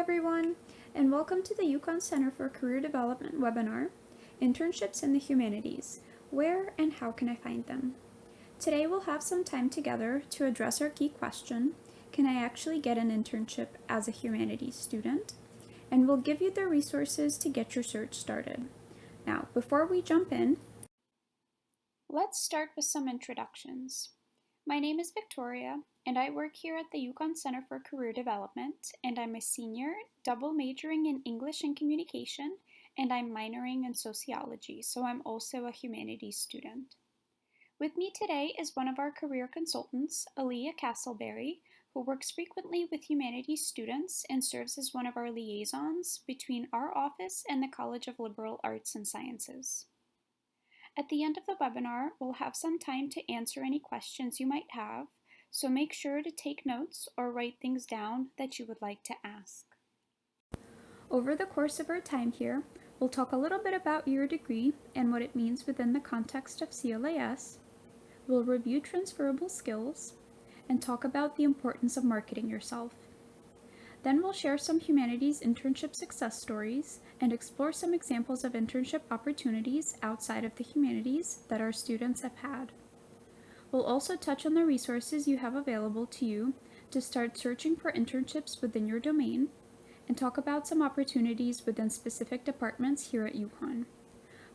everyone, and welcome to the UConn Center for Career Development webinar, Internships in the Humanities, Where and How Can I Find Them? Today we'll have some time together to address our key question, can I actually get an internship as a humanities student? And we'll give you the resources to get your search started. Now, before we jump in, let's start with some introductions. My name is Victoria, and I work here at the UConn Center for Career Development, and I'm a senior, double majoring in English and Communication, and I'm minoring in Sociology, so I'm also a humanities student. With me today is one of our career consultants, Aaliyah Castleberry, who works frequently with humanities students and serves as one of our liaisons between our office and the College of Liberal Arts and Sciences. At the end of the webinar, we'll have some time to answer any questions you might have, so make sure to take notes or write things down that you would like to ask. Over the course of our time here, we'll talk a little bit about your degree and what it means within the context of CLAS. We'll review transferable skills and talk about the importance of marketing yourself. Then we'll share some humanities internship success stories and explore some examples of internship opportunities outside of the humanities that our students have had. We'll also touch on the resources you have available to you to start searching for internships within your domain and talk about some opportunities within specific departments here at UConn.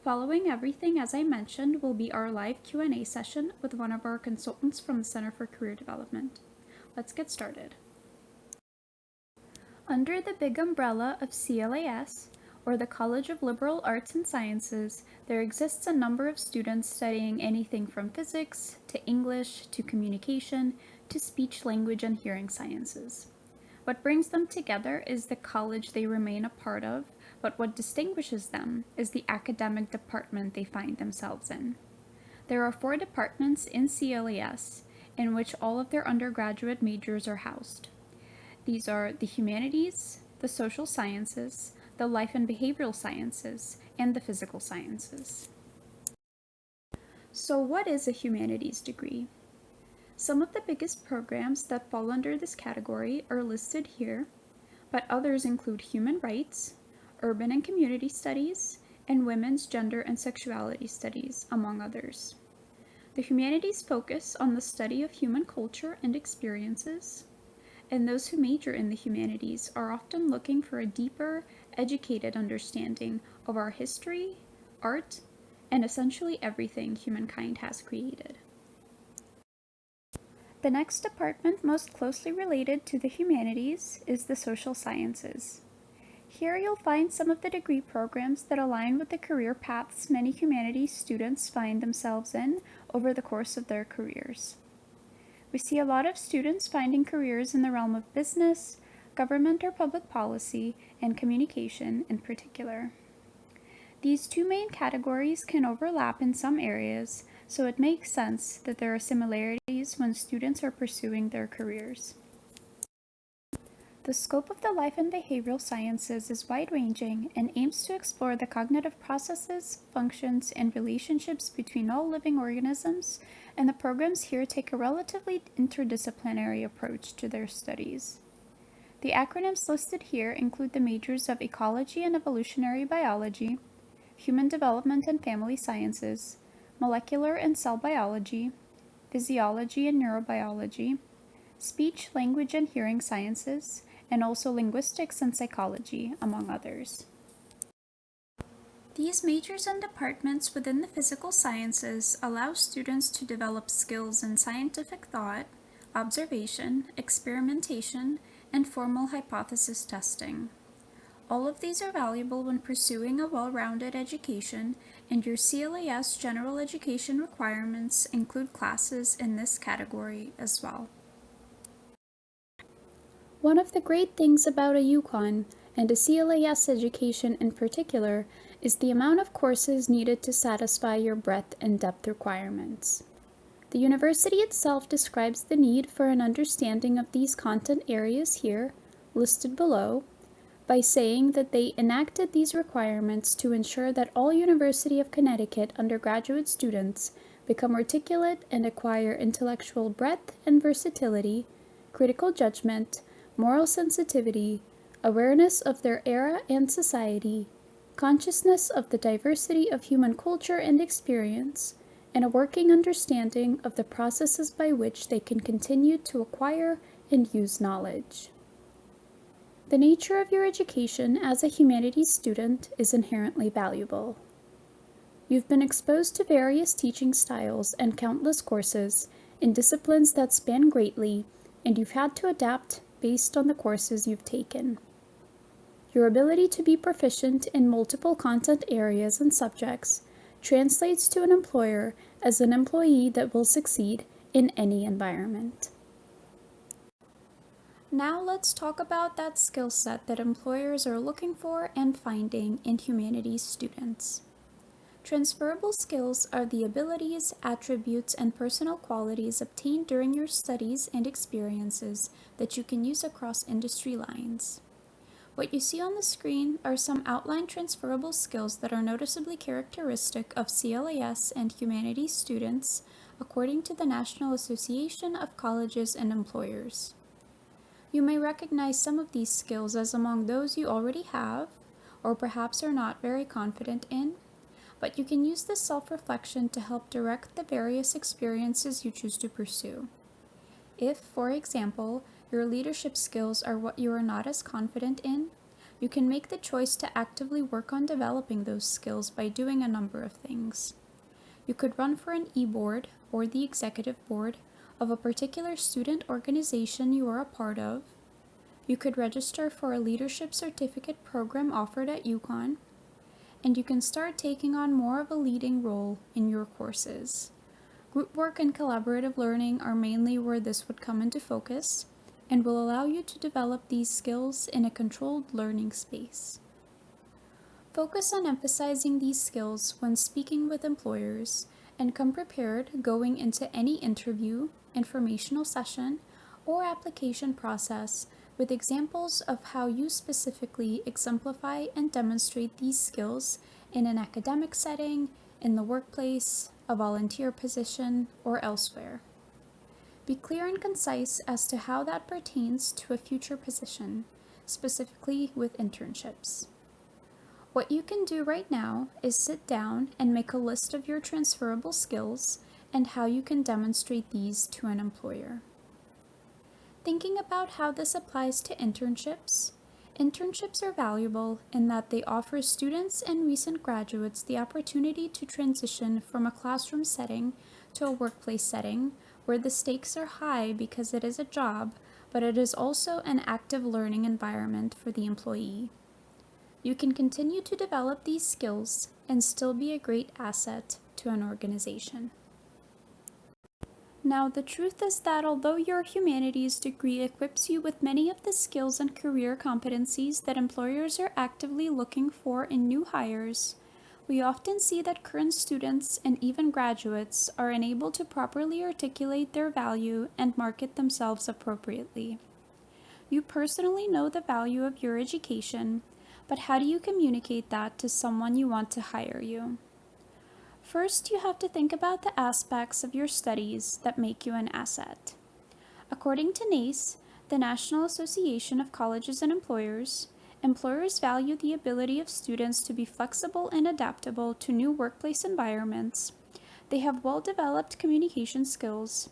Following everything, as I mentioned, will be our live Q&A session with one of our consultants from the Center for Career Development. Let's get started. Under the big umbrella of CLAS, or the College of Liberal Arts and Sciences, there exists a number of students studying anything from physics, to English, to communication, to speech, language, and hearing sciences. What brings them together is the college they remain a part of, but what distinguishes them is the academic department they find themselves in. There are 4 departments in CLAS in which all of their undergraduate majors are housed. These are the humanities, the social sciences, the life and behavioral sciences, and the physical sciences. So what is a humanities degree? Some of the biggest programs that fall under this category are listed here, but others include human rights, urban and community studies, and women's gender and sexuality studies, among others. The humanities focus on the study of human culture and experiences, and those who major in the humanities are often looking for a deeper, educated understanding of our history, art, and essentially everything humankind has created. The next department most closely related to the humanities is the social sciences. Here you'll find some of the degree programs that align with the career paths many humanities students find themselves in over the course of their careers. We see a lot of students finding careers in the realm of business, government or public policy, and communication in particular. These 2 main categories can overlap in some areas, so it makes sense that there are similarities when students are pursuing their careers. The scope of the life and behavioral sciences is wide-ranging and aims to explore the cognitive processes, functions, and relationships between all living organisms, and the programs here take a relatively interdisciplinary approach to their studies. The acronyms listed here include the majors of Ecology and Evolutionary Biology, Human Development and Family Sciences, Molecular and Cell Biology, Physiology and Neurobiology, Speech, Language, and Hearing Sciences, and also Linguistics and Psychology, among others. These majors and departments within the physical sciences allow students to develop skills in scientific thought, observation, experimentation, and formal hypothesis testing. All of these are valuable when pursuing a well-rounded education, and your CLAS general education requirements include classes in this category as well. One of the great things about a UConn, and a CLAS education in particular, is the amount of courses needed to satisfy your breadth and depth requirements. The university itself describes the need for an understanding of these content areas here, listed below, by saying that they enacted these requirements to ensure that all University of Connecticut undergraduate students become articulate and acquire intellectual breadth and versatility, critical judgment, moral sensitivity, awareness of their era and society, consciousness of the diversity of human culture and experience, and a working understanding of the processes by which they can continue to acquire and use knowledge. The nature of your education as a humanities student is inherently valuable. You've been exposed to various teaching styles and countless courses in disciplines that span greatly, and you've had to adapt based on the courses you've taken. Your ability to be proficient in multiple content areas and subjects translates to an employer as an employee that will succeed in any environment. Now let's talk about that skill set that employers are looking for and finding in humanities students. Transferable skills are the abilities, attributes, and personal qualities obtained during your studies and experiences that you can use across industry lines. What you see on the screen are some outlined transferable skills that are noticeably characteristic of CLAS and humanities students, according to the National Association of Colleges and Employers. You may recognize some of these skills as among those you already have, or perhaps are not very confident in, but you can use this self-reflection to help direct the various experiences you choose to pursue. If, for example, your leadership skills are what you are not as confident in, you can make the choice to actively work on developing those skills by doing a number of things. You could run for an e-board or the executive board of a particular student organization you are a part of. You could register for a leadership certificate program offered at UConn, and you can start taking on more of a leading role in your courses. Group work and collaborative learning are mainly where this would come into focus and will allow you to develop these skills in a controlled learning space. Focus on emphasizing these skills when speaking with employers and come prepared going into any interview, informational session, or application process with examples of how you specifically exemplify and demonstrate these skills in an academic setting, in the workplace, a volunteer position, or elsewhere. Be clear and concise as to how that pertains to a future position, specifically with internships. What you can do right now is sit down and make a list of your transferable skills and how you can demonstrate these to an employer. Thinking about how this applies to internships, internships are valuable in that they offer students and recent graduates the opportunity to transition from a classroom setting to a workplace setting where the stakes are high because it is a job, but it is also an active learning environment for the employee. You can continue to develop these skills and still be a great asset to an organization. Now, the truth is that although your humanities degree equips you with many of the skills and career competencies that employers are actively looking for in new hires, we often see that current students and even graduates are unable to properly articulate their value and market themselves appropriately. You personally know the value of your education, but how do you communicate that to someone you want to hire you? First, you have to think about the aspects of your studies that make you an asset. According to NACE, the National Association of Colleges and Employers, employers value the ability of students to be flexible and adaptable to new workplace environments. They have well-developed communication skills,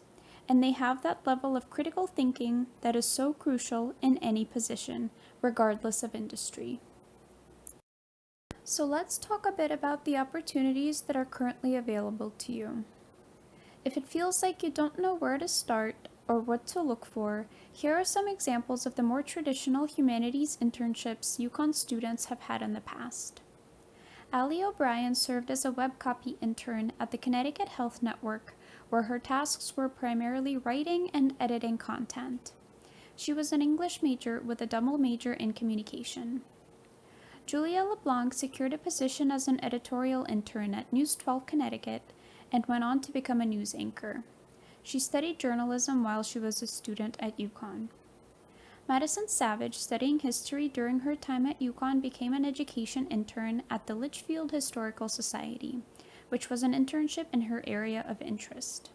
and they have that level of critical thinking that is so crucial in any position, regardless of industry. So let's talk a bit about the opportunities that are currently available to you. If it feels like you don't know where to start or what to look for, here are some examples of the more traditional humanities internships UConn students have had in the past. Allie O'Brien served as a web copy intern at the Connecticut Health Network, where her tasks were primarily writing and editing content. She was an English major with a double major in communication. Julia LeBlanc secured a position as an editorial intern at News 12 Connecticut and went on to become a news anchor. She studied journalism while she was a student at UConn. Madison Savage, studying history during her time at UConn, became an education intern at the Litchfield Historical Society, which was an internship in her area of interest.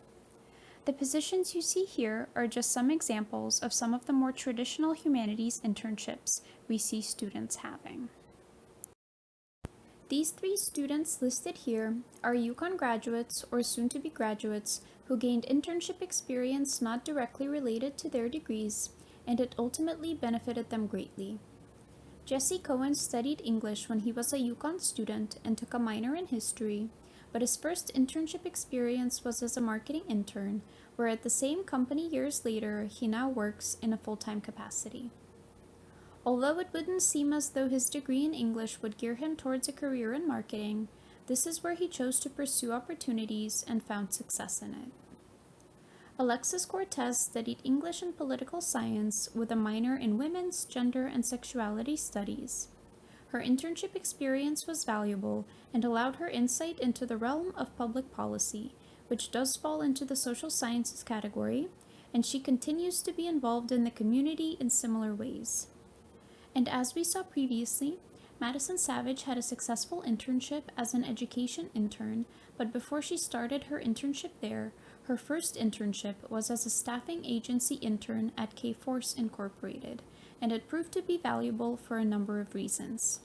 The positions you see here are just some examples of some of the more traditional humanities internships we see students having. These 3 students listed here are UConn graduates or soon-to-be graduates who gained internship experience not directly related to their degrees, and it ultimately benefited them greatly. Jesse Cohen studied English when he was a UConn student and took a minor in history, but his first internship experience was as a marketing intern, where at the same company years later, he now works in a full-time capacity. Although it wouldn't seem as though his degree in English would gear him towards a career in marketing, this is where he chose to pursue opportunities and found success in it. Alexis Cortez studied English and political science with a minor in women's, gender, and sexuality studies. Her internship experience was valuable and allowed her insight into the realm of public policy, which does fall into the social sciences category, and she continues to be involved in the community in similar ways. And as we saw previously, Madison Savage had a successful internship as an education intern, but before she started her internship there, her first internship was as a staffing agency intern at K-Force Incorporated, and it proved to be valuable for a number of reasons.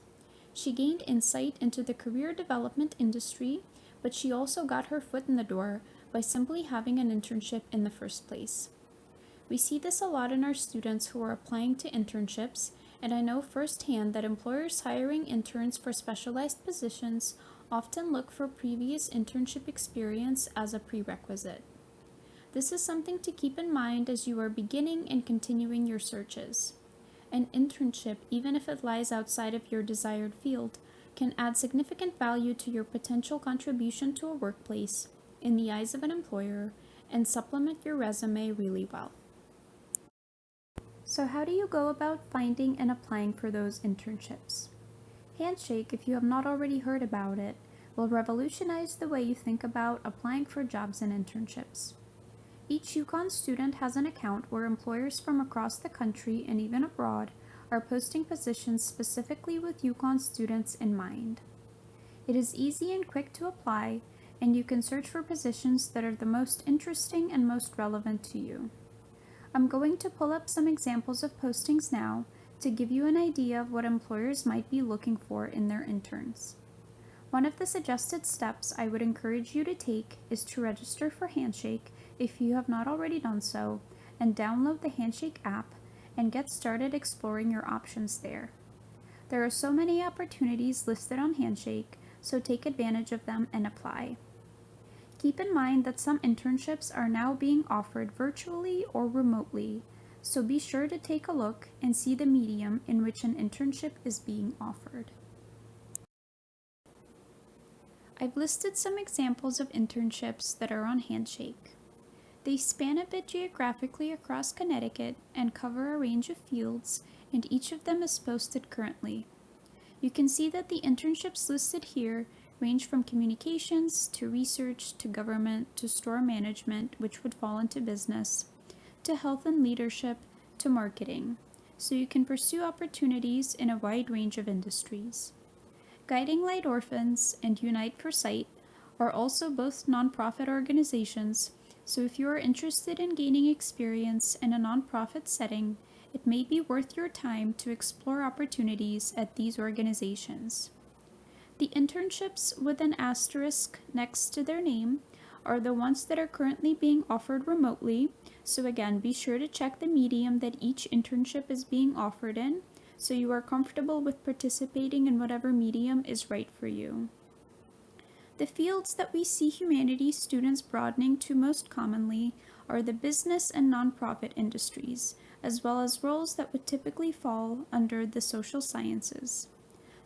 She gained insight into the career development industry, but she also got her foot in the door by simply having an internship in the first place. We see this a lot in our students who are applying to internships, and I know firsthand that employers hiring interns for specialized positions often look for previous internship experience as a prerequisite. This is something to keep in mind as you are beginning and continuing your searches. An internship, even if it lies outside of your desired field, can add significant value to your potential contribution to a workplace in the eyes of an employer and supplement your resume really well. So how do you go about finding and applying for those internships? Handshake, if you have not already heard about it, will revolutionize the way you think about applying for jobs and internships. Each UConn student has an account where employers from across the country and even abroad are posting positions specifically with UConn students in mind. It is easy and quick to apply, and you can search for positions that are the most interesting and most relevant to you. I'm going to pull up some examples of postings now to give you an idea of what employers might be looking for in their interns. One of the suggested steps I would encourage you to take is to register for Handshake if you have not already done so, and download the Handshake app and get started exploring your options there. There are so many opportunities listed on Handshake, so take advantage of them and apply. Keep in mind that some internships are now being offered virtually or remotely, so be sure to take a look and see the medium in which an internship is being offered. I've listed some examples of internships that are on Handshake. They span a bit geographically across Connecticut and cover a range of fields, and each of them is posted currently. You can see that the internships listed here range from communications to research to government to store management, which would fall into business, to health and leadership to marketing, so you can pursue opportunities in a wide range of industries. Guiding Light Orphans and Unite for Sight are also both nonprofit organizations, so if you are interested in gaining experience in a nonprofit setting, it may be worth your time to explore opportunities at these organizations. The internships with an asterisk next to their name are the ones that are currently being offered remotely, so again, be sure to check the medium that each internship is being offered in, so you are comfortable with participating in whatever medium is right for you. The fields that we see humanities students broadening to most commonly are the business and nonprofit industries, as well as roles that would typically fall under the social sciences.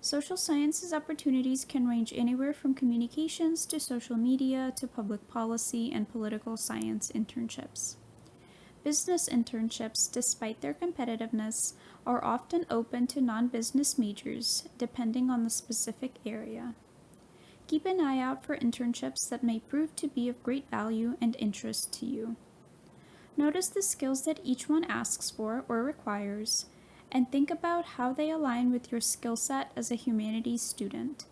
Social sciences opportunities can range anywhere from communications to social media to public policy and political science internships. Business internships, despite their competitiveness, are often open to non-business majors, depending on the specific area. Keep an eye out for internships that may prove to be of great value and interest to you. Notice the skills that each one asks for or requires, and think about how they align with your skill set as a humanities student.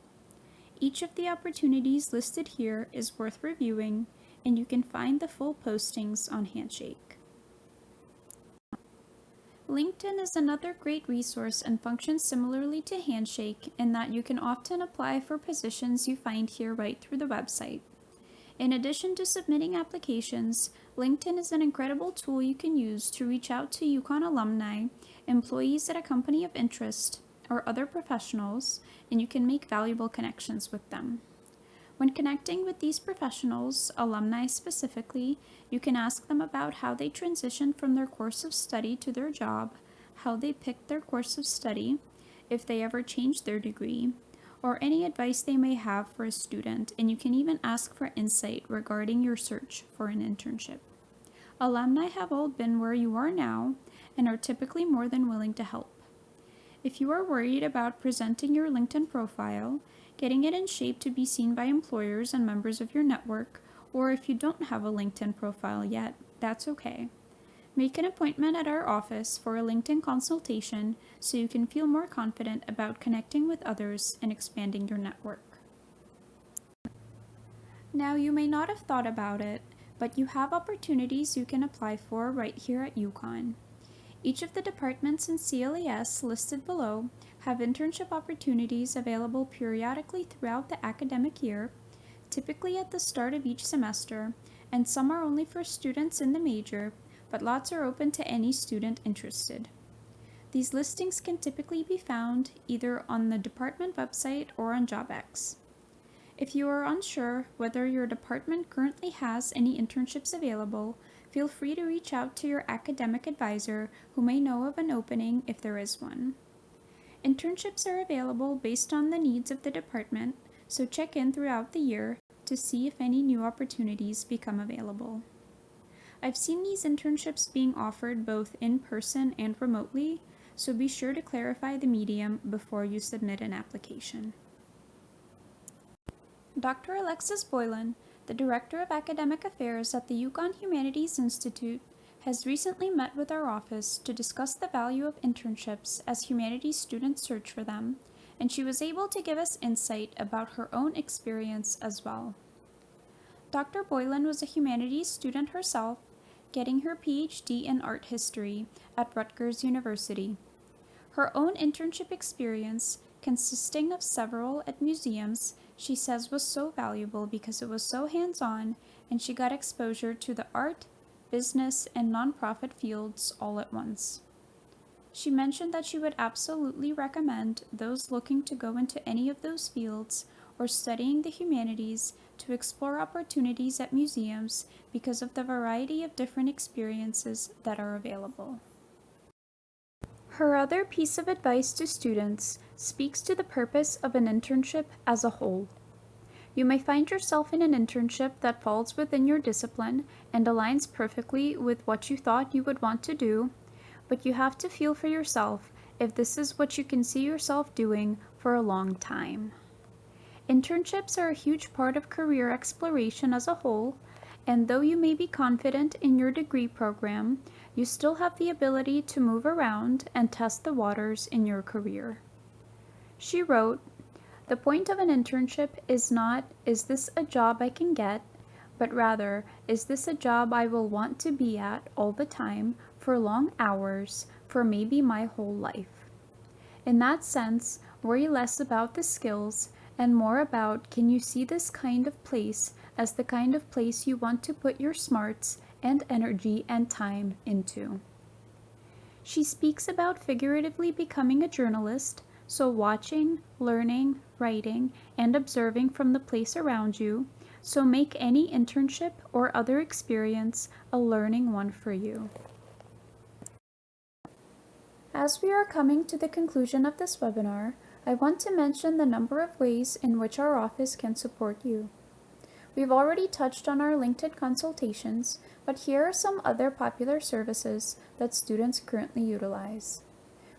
Each of the opportunities listed here is worth reviewing, and you can find the full postings on Handshake. LinkedIn is another great resource and functions similarly to Handshake in that you can often apply for positions you find here right through the website. In addition to submitting applications, LinkedIn is an incredible tool you can use to reach out to UConn alumni, employees at a company of interest, or other professionals, and you can make valuable connections with them. When connecting with these professionals, alumni specifically, you can ask them about how they transitioned from their course of study to their job, how they picked their course of study, if they ever changed their degree, or any advice they may have for a student, and you can even ask for insight regarding your search for an internship. Alumni have all been where you are now and are typically more than willing to help. If you are worried about presenting your LinkedIn profile, getting it in shape to be seen by employers and members of your network, or if you don't have a LinkedIn profile yet, that's okay. Make an appointment at our office for a LinkedIn consultation so you can feel more confident about connecting with others and expanding your network. Now, you may not have thought about it, but you have opportunities you can apply for right here at UConn. Each of the departments in CLES listed below have internship opportunities available periodically throughout the academic year, typically at the start of each semester, and some are only for students in the major, but lots are open to any student interested. These listings can typically be found either on the department website or on JobX. If you are unsure whether your department currently has any internships available, feel free to reach out to your academic advisor who may know of an opening if there is one. Internships are available based on the needs of the department, so check in throughout the year to see if any new opportunities become available. I've seen these internships being offered both in person and remotely, so be sure to clarify the medium before you submit an application. Dr. Alexis Boylan, the Director of Academic Affairs at the UConn Humanities Institute, has recently met with our office to discuss the value of internships as humanities students search for them, and she was able to give us insight about her own experience as well. Dr. Boylan was a humanities student herself, getting her PhD in art history at Rutgers University. Her own internship experience, consisting of several at museums, she says was so valuable because it was so hands-on and she got exposure to the art, business, and nonprofit fields all at once. She mentioned that she would absolutely recommend those looking to go into any of those fields or studying the humanities to explore opportunities at museums because of the variety of different experiences that are available. Her other piece of advice to students speaks to the purpose of an internship as a whole. You may find yourself in an internship that falls within your discipline and aligns perfectly with what you thought you would want to do, but you have to feel for yourself if this is what you can see yourself doing for a long time. Internships are a huge part of career exploration as a whole, and though you may be confident in your degree program, you still have the ability to move around and test the waters in your career. She wrote, "The point of an internship is not, is this a job I can get, but rather, is this a job I will want to be at all the time, for long hours, for maybe my whole life. In that sense, worry less about the skills and more about, can you see this kind of place as the kind of place you want to put your smarts and energy and time into." She speaks about figuratively becoming a journalist, so watching, learning, writing, and observing from the place around you, so make any internship or other experience a learning one for you. As we are coming to the conclusion of this webinar, I want to mention the number of ways in which our office can support you. We've already touched on our LinkedIn consultations, but here are some other popular services that students currently utilize.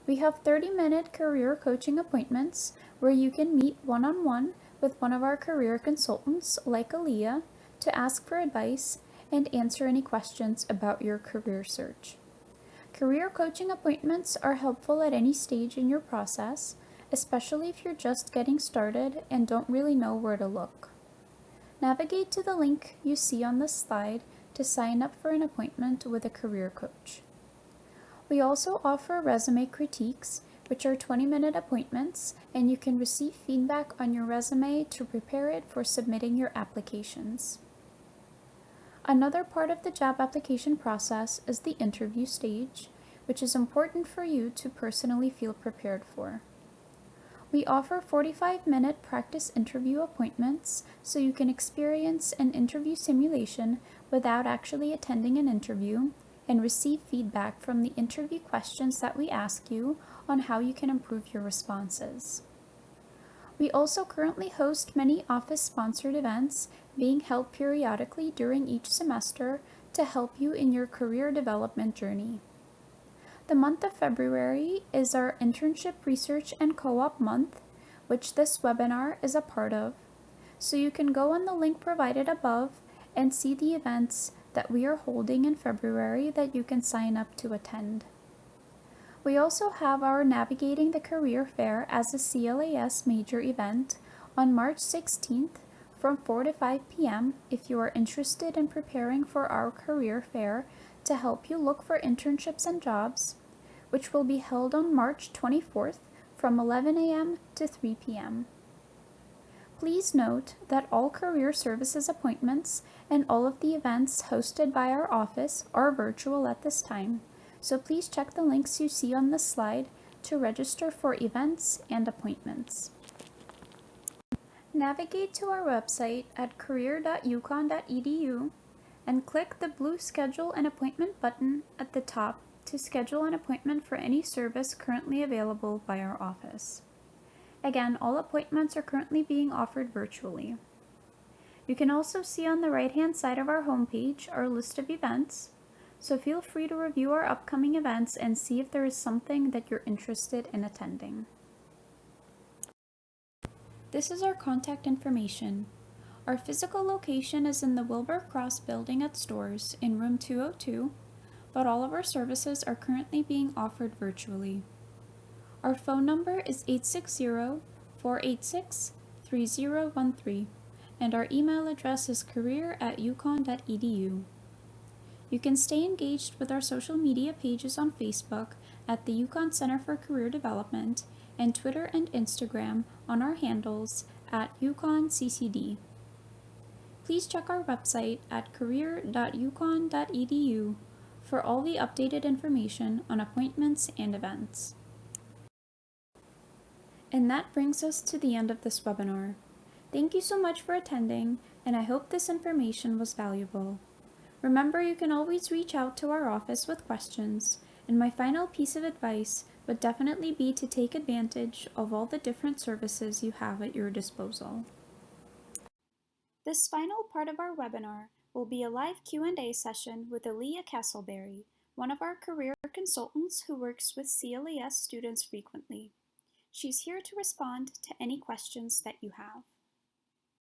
We have 30-minute career coaching appointments where you can meet one-on-one with one of our career consultants like Aaliyah to ask for advice and answer any questions about your career search. Career coaching appointments are helpful at any stage in your process, especially if you're just getting started and don't really know where to look. Navigate to the link you see on this slide to sign up for an appointment with a career coach. We also offer resume critiques, which are 20-minute appointments, and you can receive feedback on your resume to prepare it for submitting your applications. Another part of the job application process is the interview stage, which is important for you to personally feel prepared for. We offer 45-minute practice interview appointments so you can experience an interview simulation without actually attending an interview and receive feedback from the interview questions that we ask you on how you can improve your responses. We also currently host many office-sponsored events being held periodically during each semester to help you in your career development journey. The month of February is our Internship Research and Co-op Month, which this webinar is a part of. So you can go on the link provided above and see the events that we are holding in February that you can sign up to attend. We also have our Navigating the Career Fair as a CLAS major event on March 16th from 4 to 5 p.m. if you are interested in preparing for our career fair to help you look for internships and jobs, which will be held on March 24th from 11 a.m. to 3 p.m. Please note that all career services appointments and all of the events hosted by our office are virtual at this time, so please check the links you see on this slide to register for events and appointments. Navigate to our website at career.uconn.edu and click the blue Schedule an Appointment button at the top to schedule an appointment for any service currently available by our office. Again, all appointments are currently being offered virtually. You can also see on the right-hand side of our homepage our list of events, so feel free to review our upcoming events and see if there is something that you're interested in attending. This is our contact information. Our physical location is in the Wilbur Cross building at Stores in room 202, but all of our services are currently being offered virtually. Our phone number is 860-486-3013, and our email address is career@uconn.edu. You can stay engaged with our social media pages on Facebook at the UConn Center for Career Development and Twitter and Instagram on our handles at UConnCCD. Please check our website at career.uconn.edu for all the updated information on appointments and events. And that brings us to the end of this webinar. Thank you so much for attending, and I hope this information was valuable. Remember, you can always reach out to our office with questions, and my final piece of advice would definitely be to take advantage of all the different services you have at your disposal. This final part of our webinar will be a live Q&A session with Aaliyah Castleberry, one of our career consultants who works with CLAS students frequently. She's here to respond to any questions that you have.